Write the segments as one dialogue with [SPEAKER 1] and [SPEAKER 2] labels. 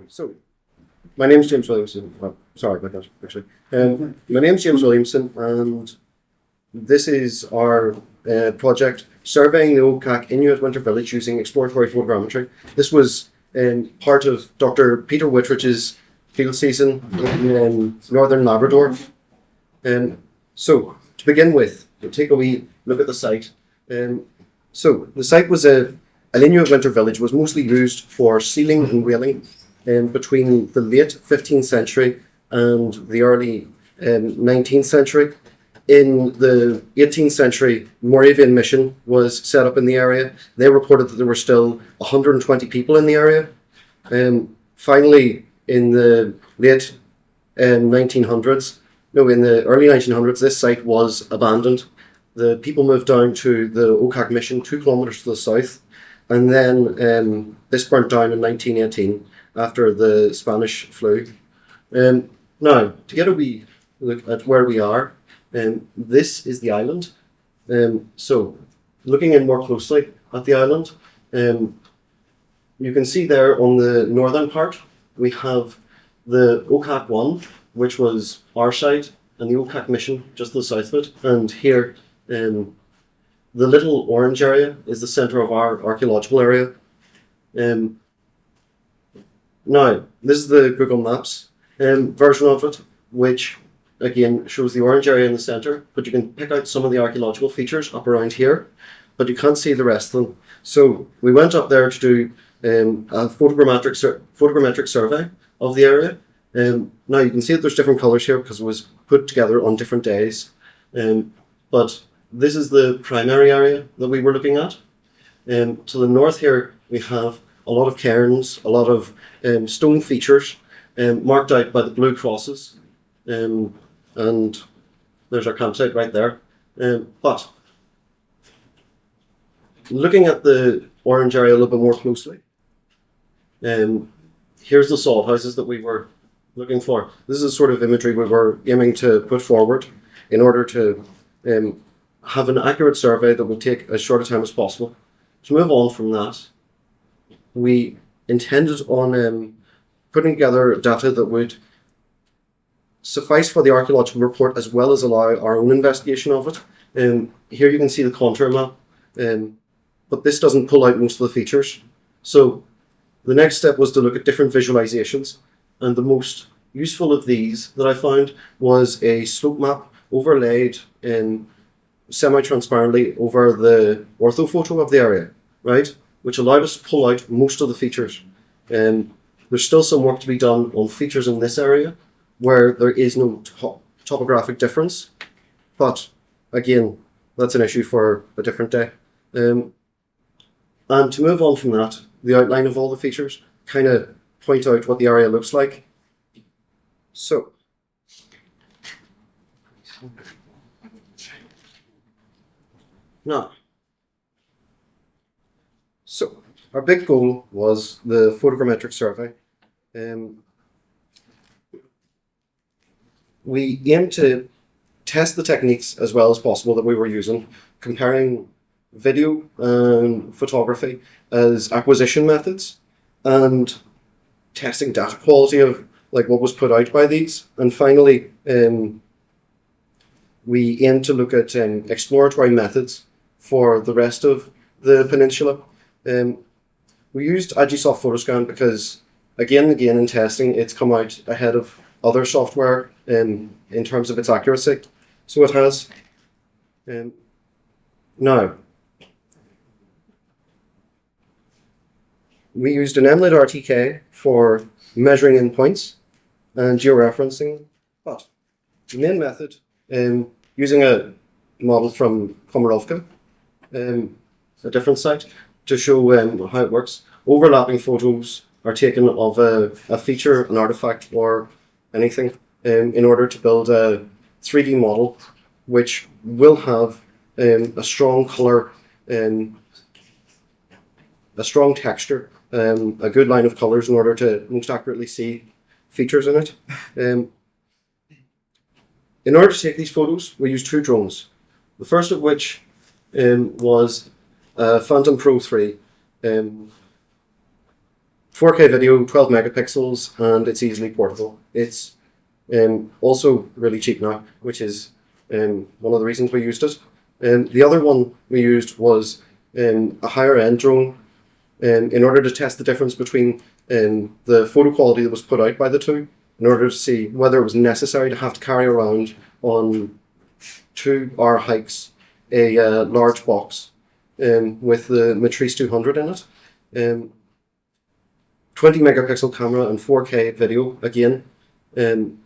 [SPEAKER 1] So, my name's James Williamson. Well, sorry about that, actually. My name's James Williamson, and this is our project surveying the Okak Inuit winter village using exploratory photogrammetry. This was part of Dr. Peter Whitridge's field season in northern Labrador. So, to begin with, we'll take a wee look at the site. So, the site was an Inuit winter village, was mostly used for sealing and whaling between the late 15th century and the early 19th century. In the 18th century, Moravian mission was set up in the area. They reported that there were still 120 people in the area. Finally, in the late 1900s, no, in the early 1900s, this site was abandoned. The people moved down to the Okak mission 2 kilometres to the south, and then this burnt down in 1918 after the Spanish flu. Now, to get a wee look at where we are, this is the island. So, looking in more closely at the island, you can see there on the northern part, we have the Okak 1, which was our site, and the Okak mission just to the south of it. And here, the little orange area is the centre of our archaeological area. Now, this is the Google Maps version of it, which again shows the orange area in the centre, but you can pick out some of the archaeological features up around here, but you can't see the rest of them. So we went up there to do a photogrammetric survey of the area. Now you can see that there's different colours here because it was put together on different days, but this is the primary area that we were looking at. To the north here we have a lot of cairns, a lot of stone features marked out by the blue crosses, and there's our campsite right there. But looking at the orange area a little bit more closely, here's the salt houses that we were looking for. This is the sort of imagery we were aiming to put forward in order to have an accurate survey that would take as short a time as possible. To move on from that, we intended on putting together data that would suffice for the archaeological report as well as allow our own investigation of it. Here you can see the contour map, but this doesn't pull out most of the features. So the next step was to look at different visualizations, and the most useful of these that I found was a slope map overlaid in semi-transparently over the orthophoto of the area, right? Which allowed us to pull out most of the features. There's still some work to be done on features in this area where there is no topographic difference, but again, that's an issue for a different day. And to move on from that, the outline of all the features kind of point out what the area looks like. So, now, our big goal was the photogrammetric survey. We aimed to test the techniques as well as possible that we were using, comparing video and photography as acquisition methods and testing data quality of like what was put out by these. And finally, we aimed to look at exploratory methods for the rest of the peninsula. We used Agisoft Photoscan because again and again in testing it's come out ahead of other software in terms of its accuracy. So it has. Now, we used an Emlid RTK for measuring in points and georeferencing, but the main method, using a model from Komarovka, a different site, to show how it works. Overlapping photos are taken of a feature, an artifact, or anything in order to build a 3D model which will have a strong colour, a strong texture, a good line of colours in order to most accurately see features in it. In order to take these photos, we used 2 drones. The first of which was Phantom Pro 3. 4K video, 12 megapixels, and it's easily portable. It's also really cheap now, which is one of the reasons we used it. The other one we used was a higher end drone in order to test the difference between the photo quality that was put out by the two, in order to see whether it was necessary to have to carry around on 2-hour hikes a large box with the Matrice 200 in it. 20 megapixel camera and 4K video again. And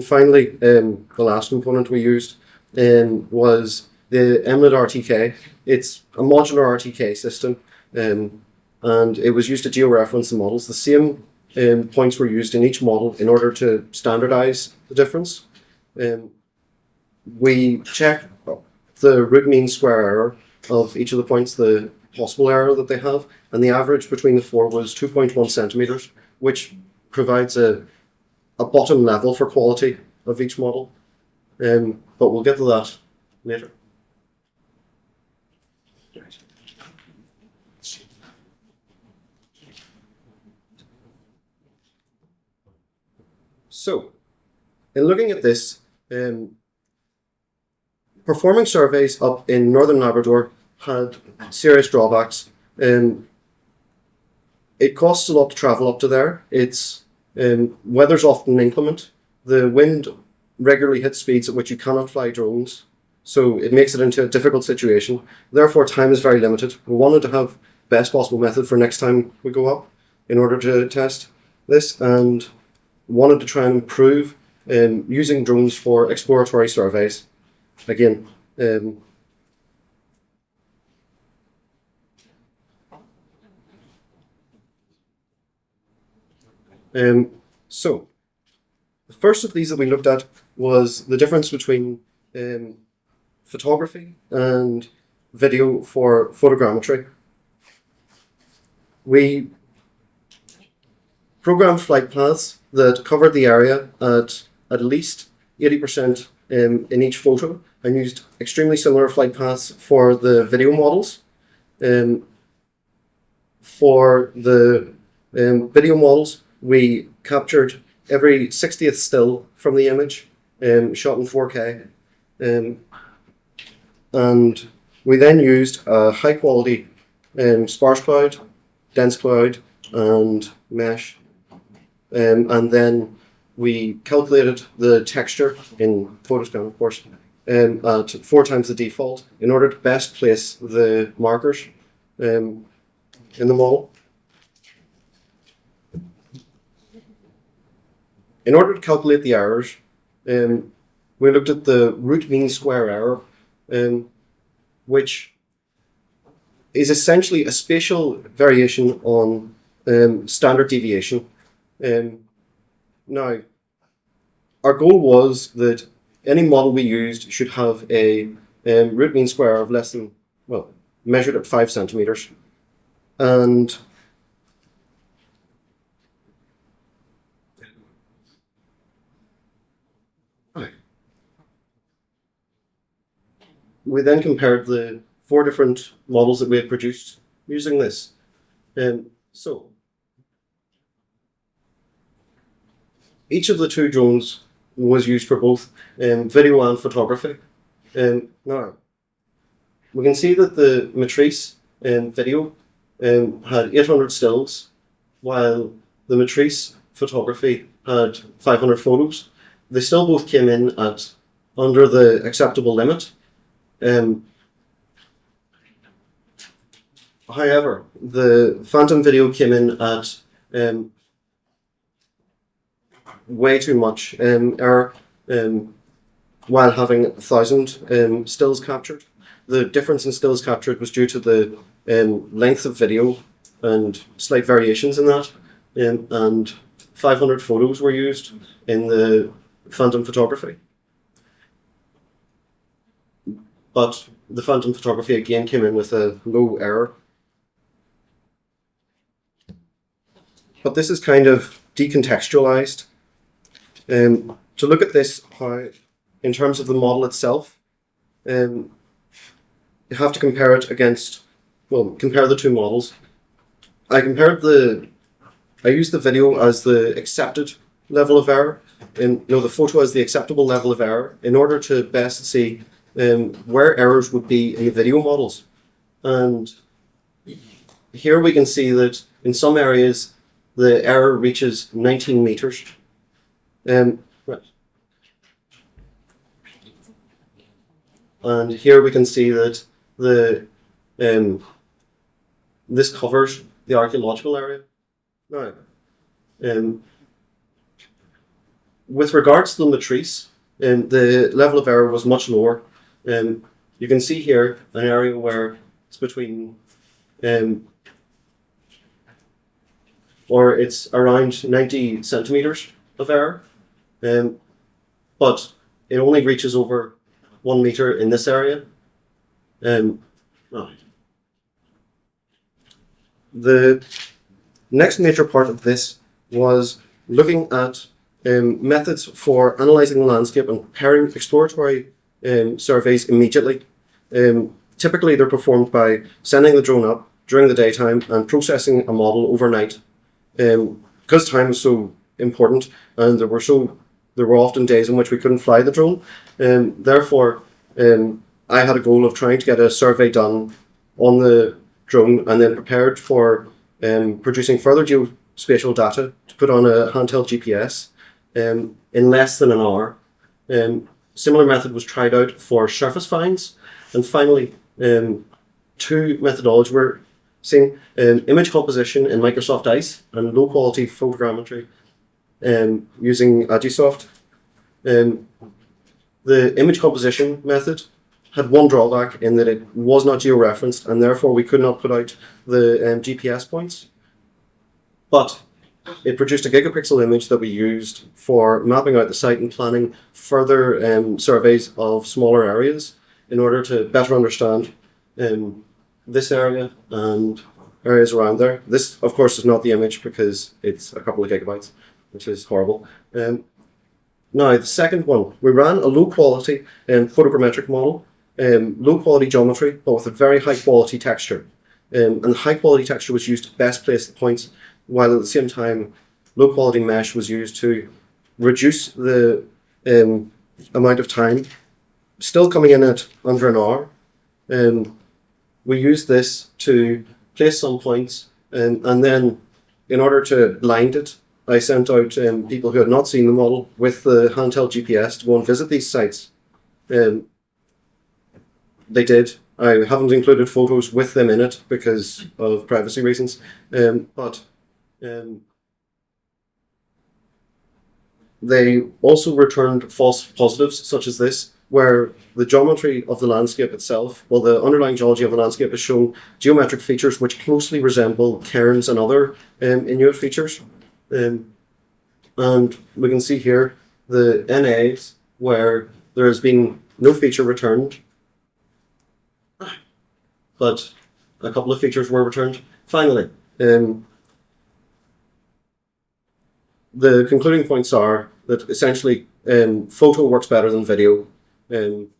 [SPEAKER 1] finally, the last component we used was the Emlid RTK. It's a modular RTK system, and it was used to georeference the models. The same points were used in each model in order to standardize the difference. We check the root mean square error of each of the points, the possible error that they have, and the average between the four was 2.1 centimeters, which provides a bottom level for quality of each model. But we'll get to that later. So, in looking at this, performing surveys up in northern Labrador had serious drawbacks. It costs a lot to travel up to there. It's weather's often inclement. The wind regularly hits speeds at which you cannot fly drones, so it makes it into a difficult situation. Therefore, time is very limited. We wanted to have best possible method for next time we go up in order to test this, and wanted to try and improve using drones for exploratory surveys. Again, so the first of these that we looked at was the difference between photography and video for photogrammetry. We programmed flight paths that covered the area at least 80% in each photo, and used extremely similar flight paths for the video models. For the video models, we captured every 60th still from the image, shot in 4K. And we then used a high quality sparse cloud, dense cloud, and mesh. And then we calculated the texture in Photoscan, of course, at 4 times the default in order to best place the markers in the model. In order to calculate the errors, we looked at the root mean square error, which is essentially a spatial variation on standard deviation. Now, our goal was that any model we used should have a root mean square of less than, well, measured at 5 centimeters. And we then compared the 4 different models that we had produced using this. So each of the 2 drones was used for both video and photography. Now, we can see that the Matrice video had 800 stills, while the Matrice photography had 500 photos. They still both came in at under the acceptable limit. However, the Phantom video came in at way too much error while having 1,000 stills captured. The difference in stills captured was due to the length of video and slight variations in that, and 500 photos were used in the Phantom photography. But the Phantom photography again came in with a low error. But this is kind of decontextualized. To look at this, how, in terms of the model itself, you have to compare it against, well, compare the 2 models. I used the video as the accepted level of error, and the photo as the acceptable level of error in order to best see where errors would be in the video models. And here we can see that in some areas the error reaches 19 meters. Right. And here we can see that this covers the archaeological area. Now, with regards to the matrice, the level of error was much lower. You can see here an area where it's between, or it's around 90 centimeters of error, but it only reaches over 1 meter in this area. The next major part of this was looking at methods for analysing the landscape and preparing exploratory surveys immediately. Typically they're performed by sending the drone up during the daytime and processing a model overnight. Because time was so important and there were often days in which we couldn't fly the drone. Therefore, I had a goal of trying to get a survey done on the drone and then prepared for producing further geospatial data to put on a handheld GPS in less than an hour. Similar method was tried out for surface finds, and finally two methodologies were seen: image composition in Microsoft Ice and low quality photogrammetry using Agisoft. The image composition method had one drawback in that it was not georeferenced, and therefore we could not put out the GPS points. But it produced a gigapixel image that we used for mapping out the site and planning further surveys of smaller areas in order to better understand this area and areas around there. This, of course, is not the image because it's a couple of gigabytes, which is horrible. Now, the second one, we ran a low-quality photogrammetric model, low-quality geometry, but with a very high-quality texture. And the high-quality texture was used to best place the points, while at the same time, low-quality mesh was used to reduce the amount of time, still coming in at under an hour. We used this to place some points, and then in order to blind it, I sent out people who had not seen the model with the handheld GPS to go and visit these sites. They did. I haven't included photos with them in it because of privacy reasons, but they also returned false positives such as this, where the geometry of the landscape itself, well, the underlying geology of the landscape has shown geometric features which closely resemble cairns and other Inuit features. And we can see here the NAs where there has been no feature returned, but a couple of features were returned. Finally, the concluding points are that essentially photo works better than video, and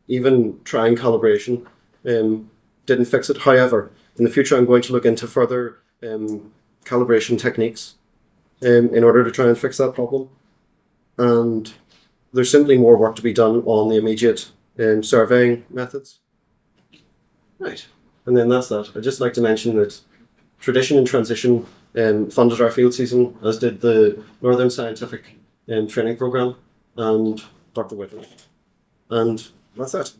[SPEAKER 1] even trying calibration didn't fix it. However, in the future I'm going to look into further calibration techniques in order to try and fix that problem. And there's simply more work to be done on the immediate surveying methods. Right, and then that's that. I'd just like to mention that Tradition and Transition funded our field season, as did the Northern Scientific Training Programme and Dr. Whitridge. And that's it.